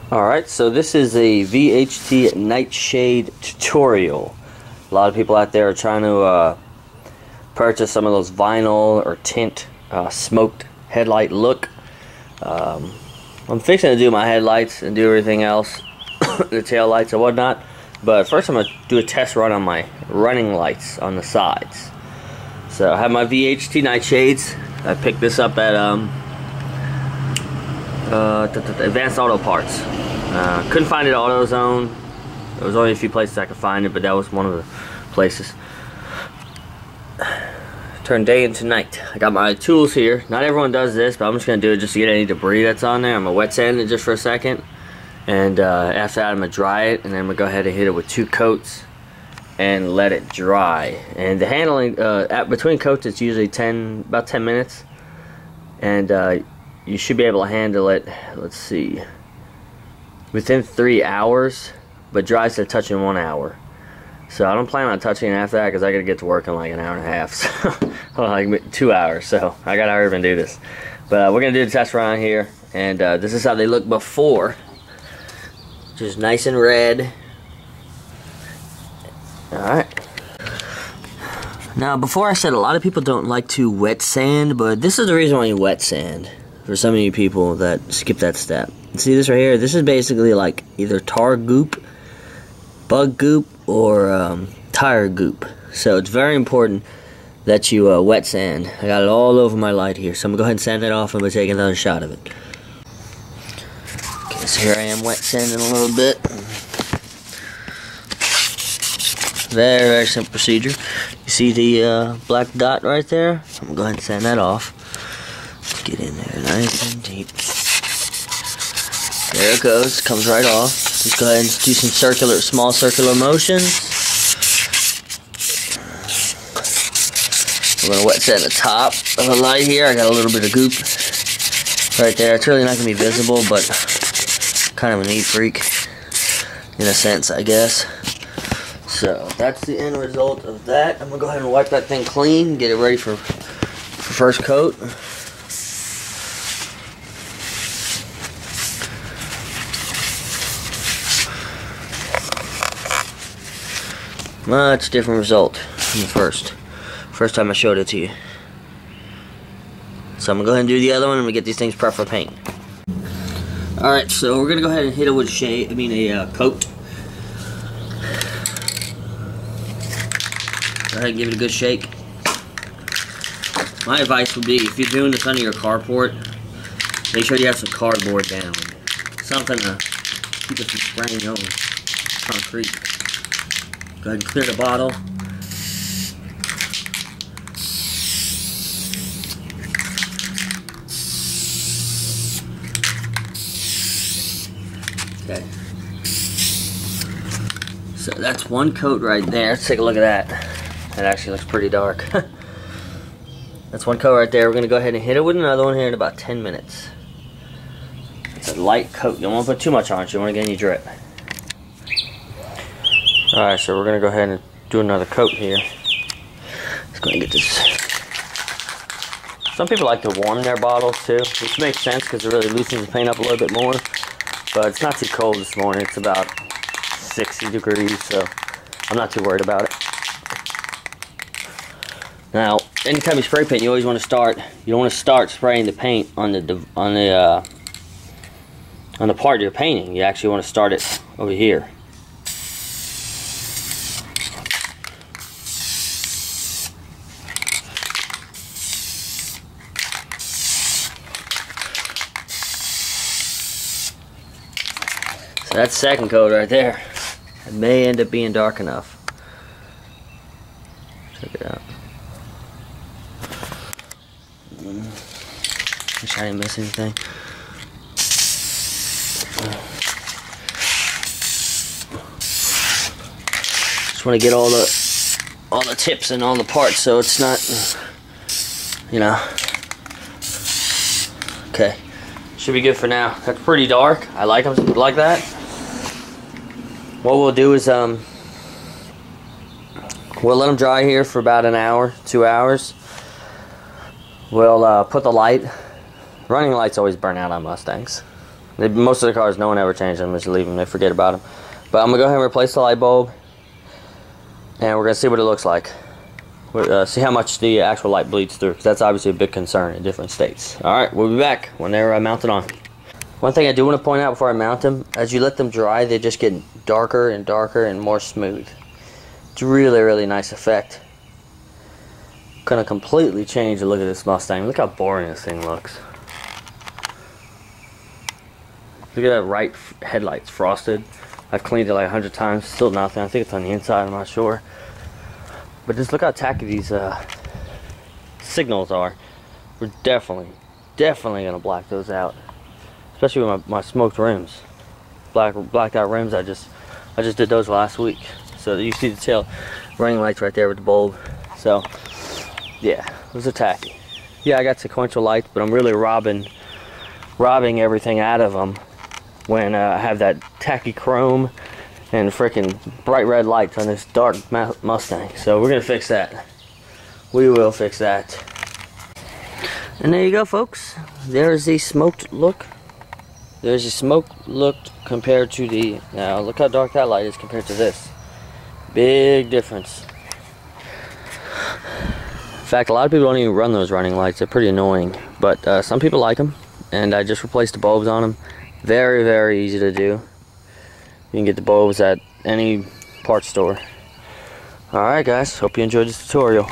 Alright, so this is a VHT nightshade tutorial. A lot of people out there are trying to purchase some of those vinyl or tint smoked headlight look. I'm fixing to do my headlights and do everything else, the tail lights and whatnot. But first I'm going to do a test run on my running lights on the sides. So I have my VHT nightshades. I picked this up at Advanced Auto Parts. Couldn't find it at AutoZone. There was only a few places I could find it, but that was one of the places. Turn day into night. I got my tools here. Not everyone does this, but I'm just going to do it just to get any debris that's on there. I'm going to wet sand it just for a second. And after that I'm going to dry it, and then I'm going to go ahead and hit it with 2 coats and let it dry. And the handling, between coats it's usually about 10 minutes. And you should be able to handle it, let's see, within 3 hours, but dries to touch in 1 hour. So I don't plan on touching it after that because I gotta get to work in like an hour and a half, so like 2 hours. So I gotta hurry up and do this. But we're gonna do the test run here, and this is how they look before. Just nice and red. All right. Now, before I said a lot of people don't like to wet sand, but this is the reason why you wet sand. For some of you people that skip that step. See this right here? This is basically like either tar goop, bug goop, or tire goop. So it's very important that you wet sand. I got it all over my light here, so I'm gonna go ahead and sand it off and we'll take another shot of it. Okay, so here I am wet sanding a little bit. Very, very simple procedure. You see the black dot right there? So I'm gonna go ahead and sand that off. Let's get in there nice and deep. There it goes, comes right off. Just go ahead and do some small circular motions. We're gonna wet sand the top of the light here. I got a little bit of goop right there. It's really not gonna be visible, but kind of a neat freak in a sense, I guess. So that's the end result of that. I'm gonna go ahead and wipe that thing clean, get it ready for first coat. Much different result from the first time I showed it to you. So I'm gonna go ahead and do the other one, and we get these things prepped for paint. All right, so we're gonna go ahead and hit it with a coat. Go ahead and give it a good shake. My advice would be, if you're doing this under your carport, make sure you have some cardboard down. Something to keep it from spraying over concrete. Go ahead and clear the bottle. Okay. So that's one coat right there. Let's take a look at that. That actually looks pretty dark. That's one coat right there. We're going to go ahead and hit it with another one here in about 10 minutes. It's a light coat. You don't want to put too much on it. You don't want to get any drip. Alright, so we're going to go ahead and do another coat here. Let's go ahead and get this. Some people like to warm their bottles too, which makes sense because it really loosens the paint up a little bit more. But it's not too cold this morning. It's about 60 degrees, so I'm not too worried about it. Now, anytime you spray paint, you always want to start. You don't want to start spraying the paint on the part you're painting. You actually want to start it over here. So that's second coat right there. It may end up being dark enough. Check it out. Make sure I didn't miss anything. Just want to get all the tips and all the parts so it's not, you know. Okay, should be good for now. That's pretty dark. I like them like that. What we'll do is we'll let them dry here for about an hour, 2 hours. We'll put the light. Running lights always burn out on Mustangs. Most of the cars, no one ever changes them, just leave them, they forget about them. But I'm gonna go ahead and replace the light bulb, and we're gonna see what it looks like. See how much the actual light bleeds through, because that's obviously a big concern in different states. Alright, we'll be back when they're mounted on. One thing I do want to point out before I mount them, as you let them dry, they just get darker and darker and more smooth. It's really, really nice effect. Gonna completely change the look of this Mustang. Look how boring this thing looks. Look at that right headlights, frosted. I've cleaned it like 100 times, still nothing. I think it's on the inside, I'm not sure. But just look how tacky these signals are. We're definitely gonna black those out. Especially with my smoked rims. Blacked out rims, I just did those last week. So you see the tail running lights right there with the bulb. So yeah, those are tacky. Yeah, I got sequential lights, but I'm really robbing everything out of them when I have that tacky chrome and freaking bright red lights on this dark Mustang. So we're gonna fix that. We will fix that. And there you go, folks. There's the smoked look. There's a smoked look compared to the, now look how dark that light is compared to this. Big difference. In fact, a lot of people don't even run those running lights. They're pretty annoying, but some people like them, and I just replaced the bulbs on them. Very, very easy to do. You can get the bulbs at any parts store. Alright guys, hope you enjoyed this tutorial.